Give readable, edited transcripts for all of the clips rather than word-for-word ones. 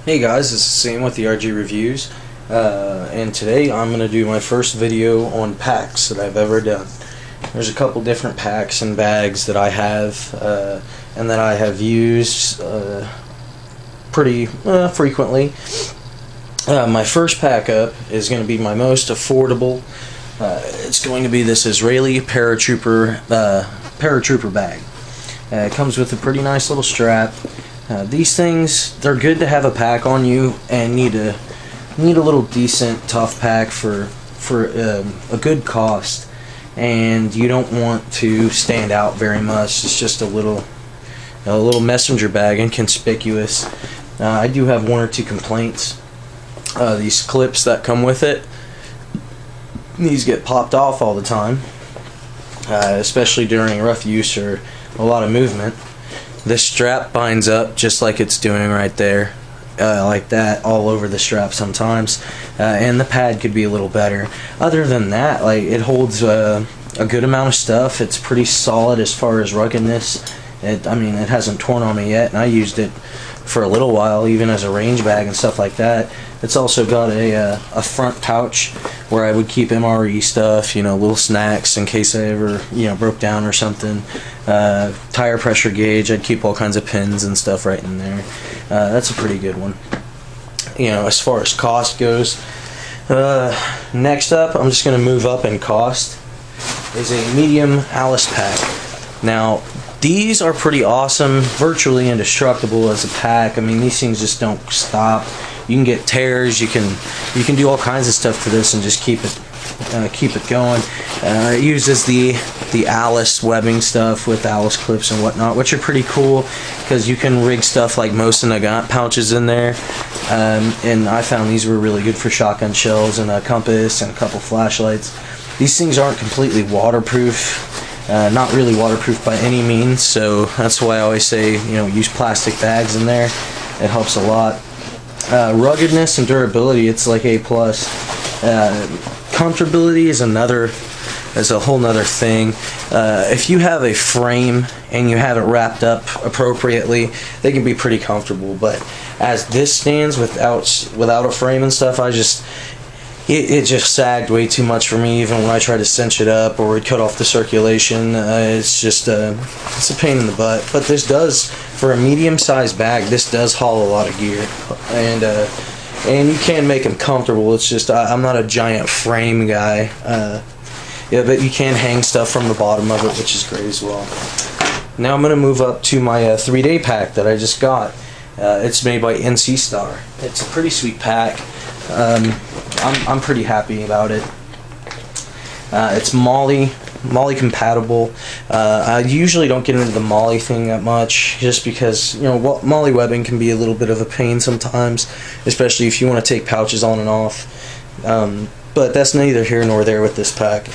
Hey guys, this is Sam with the RG Reviews, and today I'm going to do my first video on packs that I've ever done. There's a couple different packs and bags that I have, and that I have used pretty frequently. My first pack up is going to be my most affordable. It's going to be this Israeli paratrooper bag. It comes with a pretty nice little strap. These things, they're good to have a pack on you, and need a little decent tough pack for a good cost, and you don't want to stand out very much. It's just a little messenger bag, inconspicuous. I do have one or two complaints. These clips that come with it, these get popped off all the time, especially during rough use or a lot of movement. This strap binds up just like it's doing right there, like that, all over the strap sometimes, and the pad could be a little better. Other than that, like, it holds a good amount of stuff. It's pretty solid as far as ruggedness. I mean, it hasn't torn on me yet, and I used it for a little while, even as a range bag and stuff like that. It's also got a front pouch where I would keep MRE stuff, little snacks in case I ever, broke down or something. Tire pressure gauge, I'd keep all kinds of pins and stuff right in there. That's a pretty good one. As far as cost goes, next up, I'm just going to move up in cost, is a medium Alice pack. Now, these are pretty awesome, virtually indestructible as a pack. I mean, these things just don't stop. You can get tears. You can do all kinds of stuff to this and just keep it going. It uses the Alice webbing stuff with Alice clips and whatnot, which are pretty cool because you can rig stuff like Mosin Nagant pouches in there. And I found these were really good for shotgun shells and a compass and a couple flashlights. These things aren't completely waterproof. Not really waterproof by any means, so that's why I always say, use plastic bags in there. It helps a lot. Ruggedness and durability, it's like A+. Comfortability is a whole nother thing. If you have a frame and you have it wrapped up appropriately, they can be pretty comfortable. But as this stands without a frame and stuff, it just sagged way too much for me. Even when I tried to cinch it up or would cut off the circulation, it's a pain in the butt. But this does, for a medium-sized bag, this does haul a lot of gear, and you can make them comfortable. It's just I'm not a giant frame guy. Yeah, but you can hang stuff from the bottom of it, which is great as well. Now I'm going to move up to my 3-day pack that I just got. It's made by NC Star. It's a pretty sweet pack. I'm pretty happy about it. It's MOLLE compatible. I usually don't get into the MOLLE thing that much, just because MOLLE webbing can be a little bit of a pain sometimes, especially if you want to take pouches on and off. But that's neither here nor there with this pack.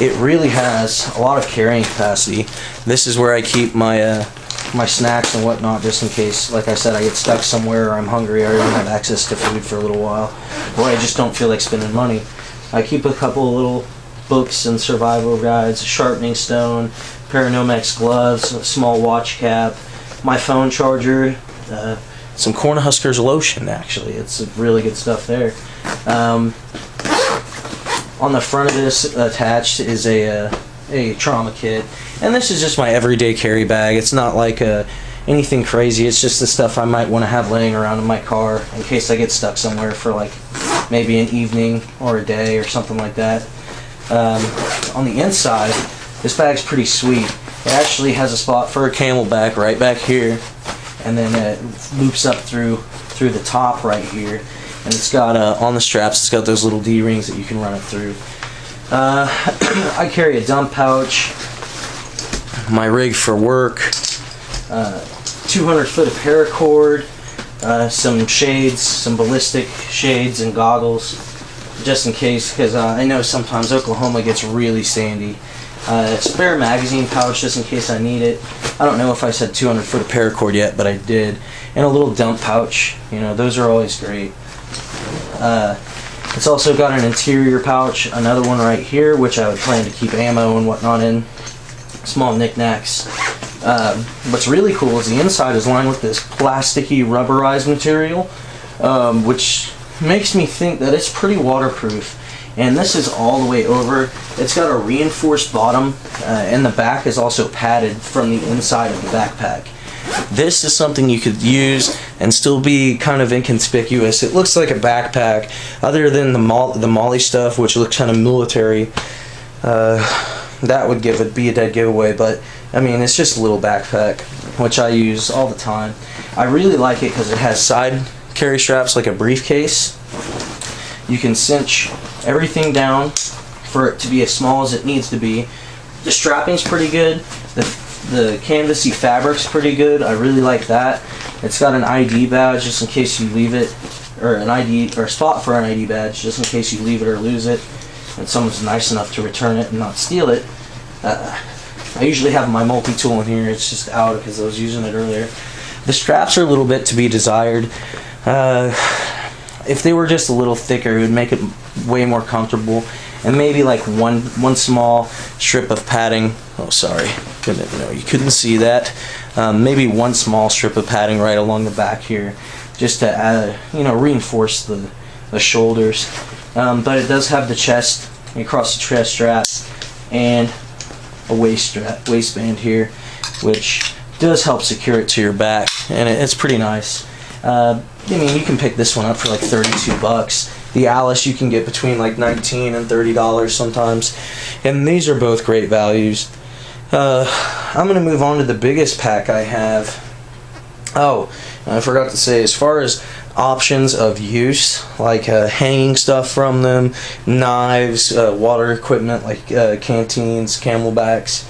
It really has a lot of carrying capacity. This is where I keep my snacks and whatnot, just in case, like I said, I get stuck somewhere or I'm hungry, I don't have access to food for a little while, or I just don't feel like spending money. I keep a couple of little books and survival guides, a sharpening stone, pair of Nomex gloves, a small watch cap, my phone charger, some Cornhuskers lotion. Actually, it's really good stuff there. On the front of this attached is a trauma kit, and this is just my everyday carry bag. It's not like anything crazy. It's just the stuff I might want to have laying around in my car in case I get stuck somewhere for like maybe an evening or a day or something like that. On the inside, this bag's pretty sweet. It actually has a spot for a CamelBak right back here, and then it loops up through the top right here, and it's got on the straps, it's got those little D-rings that you can run it through. I carry a dump pouch, my rig for work, 200 foot of paracord, some shades, some ballistic shades and goggles, just in case, because I know sometimes Oklahoma gets really sandy. Spare magazine pouch just in case I need it. I don't know if I said 200 foot of paracord yet, but I did. And a little dump pouch. Those are always great. It's also got an interior pouch, another one right here, which I would plan to keep ammo and whatnot in. Small knickknacks. What's really cool is the inside is lined with this plasticky rubberized material, which makes me think that it's pretty waterproof. And this is all the way over. It's got a reinforced bottom, and the back is also padded from the inside of the backpack. This is something you could use and still be kind of inconspicuous. It looks like a backpack, other than the MOLLE stuff, which looks kind of military. That would be a dead giveaway, but I mean, it's just a little backpack, which I use all the time. I really like it because it has side carry straps like a briefcase. You can cinch everything down for it to be as small as it needs to be. The strapping's pretty good. The canvasy fabric's pretty good. I really like that. It's got an ID badge just in case you leave it, or an ID, or a spot for an ID badge just in case you leave it or lose it, and someone's nice enough to return it and not steal it. I usually have my multi-tool in here. It's just out because I was using it earlier. The straps are a little bit to be desired. If they were just a little thicker, it would make it way more comfortable. And maybe like one small strip of padding. Oh, sorry, you couldn't see that. Maybe one small strip of padding right along the back here, just to add, reinforce the shoulders. But it does have the chest, across the chest strap, and a waistband here, which does help secure it to your back, and it's pretty nice. I mean, you can pick this one up for like 32 bucks. The Alice you can get between like $19 and $30 sometimes, and these are both great values. I'm gonna move on to the biggest pack I have. Oh, I forgot to say, as far as options of use, like hanging stuff from them, knives, water equipment like canteens, camelbacks.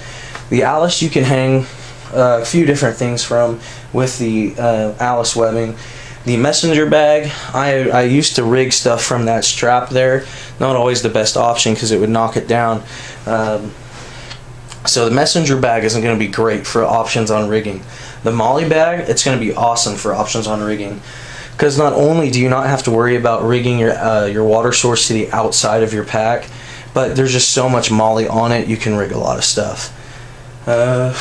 The Alice you can hang a few different things from with the Alice webbing. The messenger bag, I used to rig stuff from that strap there. Not always the best option because it would knock it down. So the messenger bag isn't going to be great for options on rigging. The MOLLE bag, it's going to be awesome for options on rigging, because not only do you not have to worry about rigging your water source to the outside of your pack, but there's just so much MOLLE on it, you can rig a lot of stuff. And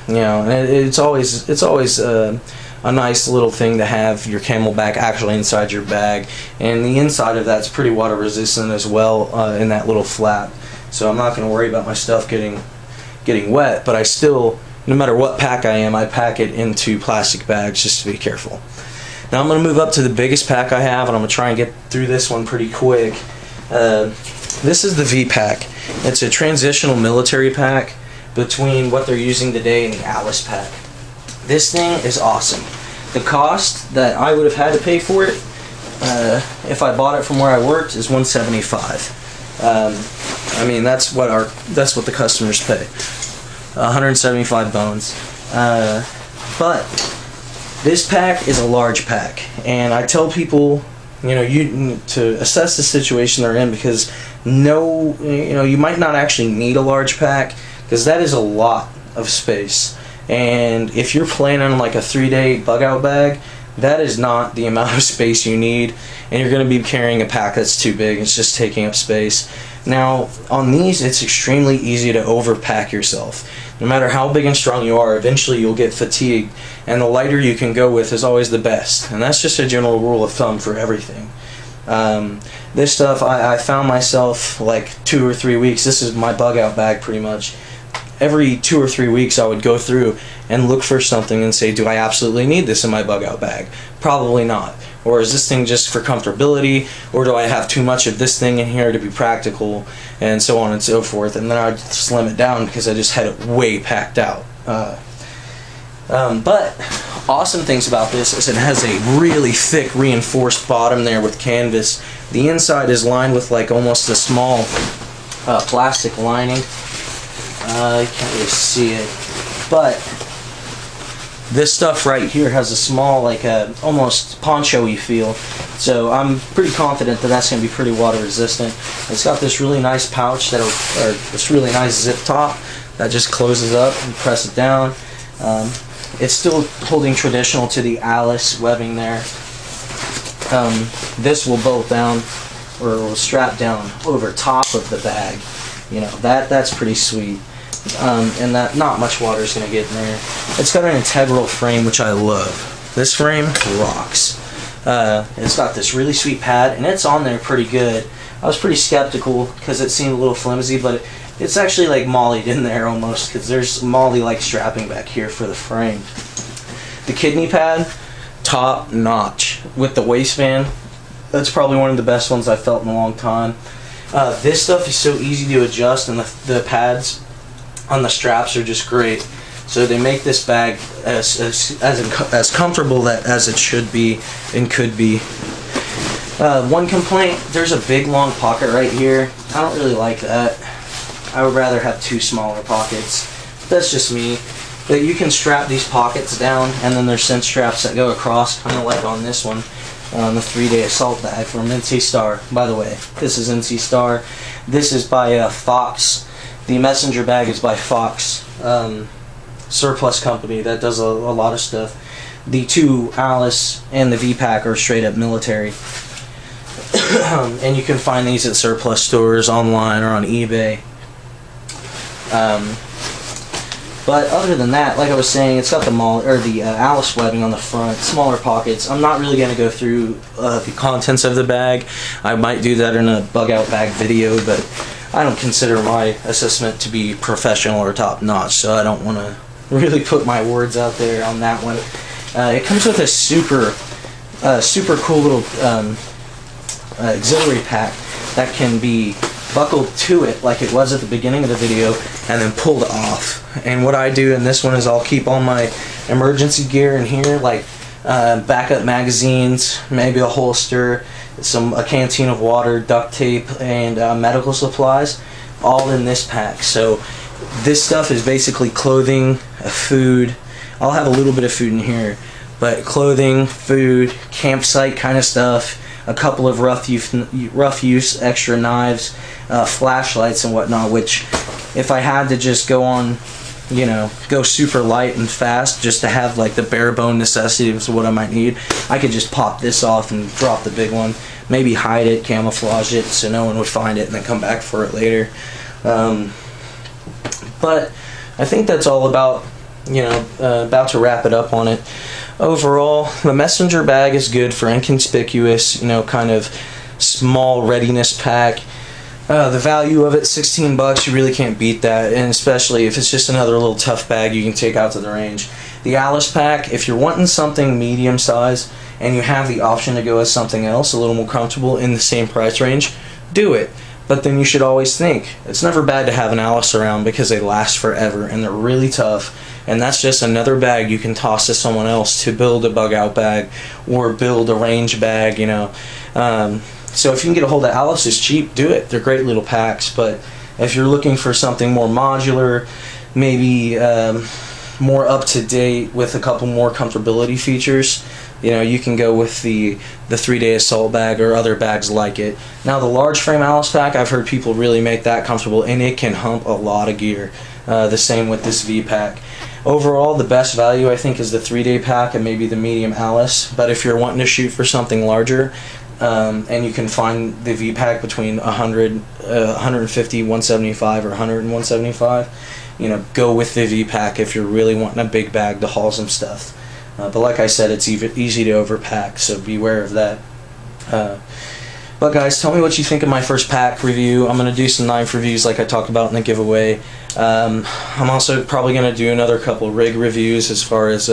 it's always a nice little thing to have your CamelBak actually inside your bag, and the inside of that's pretty water resistant as well, in that little flap. So I'm not going to worry about my stuff getting wet, but I still, no matter what pack I pack it into plastic bags just to be careful. Now I'm going to move up to the biggest pack I have, and I'm going to try and get through this one pretty quick. This is the V-Pack. It's a transitional military pack between what they're using today and the Alice pack. This thing is awesome. The cost that I would have had to pay for it, if I bought it from where I worked, is $175. I mean, that's what the customers pay. 175 bones. But this pack is a large pack, and I tell people, to assess the situation they're in, because you might not actually need a large pack, because that is a lot of space. And if you're planning like a 3-day bug out bag, that is not the amount of space you need, and you're going to be carrying a pack that's too big. It's just taking up space. Now on these, it's extremely easy to overpack yourself. No matter how big and strong you are, eventually you'll get fatigued, and the lighter you can go with is always the best. And that's just a general rule of thumb for everything. This stuff, I found myself like 2 or 3 weeks, this is my bug out bag pretty much. Every 2 or 3 weeks I would go through and look for something and say, do I absolutely need this in my bug out bag? Probably not. Or is this thing just for comfortability? Or do I have too much of this thing in here to be practical? And so on and so forth. And then I'd slim it down because I just had it way packed out. But awesome things about this is it has a really thick reinforced bottom there with canvas. The inside is lined with like almost a small plastic lining. You can't really see it, but this stuff right here has a small, like almost poncho-y feel. So I'm pretty confident that that's going to be pretty water resistant. It's got this really nice pouch or this really nice zip top that just closes up and press it down. It's still holding traditional to the Alice webbing there. This will bolt down, or will strap down over top of the bag. That's pretty sweet. And that not much water is going to get in there. It's got an integral frame, which I love. This frame rocks. It's got this really sweet pad, and it's on there pretty good. I was pretty skeptical because it seemed a little flimsy, but it's actually like mollied in there almost, because there's molly-like strapping back here for the frame. The kidney pad, top notch with the waistband. That's probably one of the best ones I've felt in a long time. This stuff is so easy to adjust, and the pads on the straps are just great. So they make this bag as comfortable as it should be and could be. One complaint, there's a big long pocket right here. I don't really like that. I would rather have two smaller pockets. That's just me. But you can strap these pockets down, and then there's cinch straps that go across, kind of like on this one, on the 3-Day Assault bag from NC Star. By the way, this is NC Star. This is by Fox. The messenger bag is by Fox. Surplus company that does a lot of stuff. The two, Alice and the V-Pack, are straight up military. And you can find these at surplus stores, online, or on eBay. But other than that, like I was saying, it's got the Alice webbing on the front, smaller pockets. I'm not really going to go through the contents of the bag. I might do that in a bug out bag video, but I don't consider my assessment to be professional or top notch, so I don't want to really put my words out there on that one. It comes with a super cool little auxiliary pack that can be buckled to it like it was at the beginning of the video and then pulled off. And what I do in this one is I'll keep all my emergency gear in here, like backup magazines, maybe a holster, a canteen of water, duct tape, and medical supplies, all in this pack. So this stuff is basically clothing, food. I'll have a little bit of food in here, but clothing, food, campsite kind of stuff, a couple of rough use extra knives, flashlights and whatnot, which if I had to just go super light and fast just to have like the bare bone necessities of what I might need, I could just pop this off and drop the big one, maybe hide it, camouflage it so no one would find it, and then come back for it later. But I think that's all about to wrap it up on it. Overall, the messenger bag is good for inconspicuous, kind of small readiness pack. The value of it, $16, you really can't beat that, and especially if it's just another little tough bag you can take out to the range. The Alice pack, if you're wanting something medium size and you have the option to go with something else a little more comfortable in the same price range, do it. But then you should always think, it's never bad to have an Alice around because they last forever and they're really tough, and that's just another bag you can toss to someone else to build a bug out bag or build a range bag, So if you can get a hold of Alice, it's cheap, do it. They're great little packs. But if you're looking for something more modular, maybe more up to date with a couple more comfortability features, you can go with the 3-Day Assault bag or other bags like it. Now the large frame Alice pack, I've heard people really make that comfortable, and it can hump a lot of gear. The same with this V-Pack. Overall, the best value I think is the 3-Day pack and maybe the medium Alice. But if you're wanting to shoot for something larger, and you can find the V-Pack between 100, 150, 175, or 100 and 175, go with the V-Pack if you're really wanting a big bag to haul some stuff. But like I said, it's easy to overpack, so beware of that. But guys, tell me what you think of my first pack review. I'm going to do some knife reviews like I talked about in the giveaway. I'm also probably going to do another couple rig reviews as far as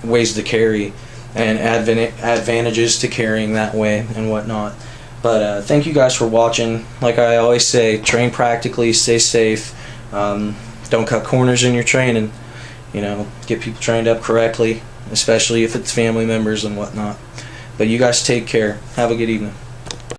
ways to carry and advantages to carrying that way and whatnot. But thank you guys for watching. Like I always say, train practically, stay safe, don't cut corners in your training. Get people trained up correctly, especially if it's family members and whatnot. But you guys take care. Have a good evening.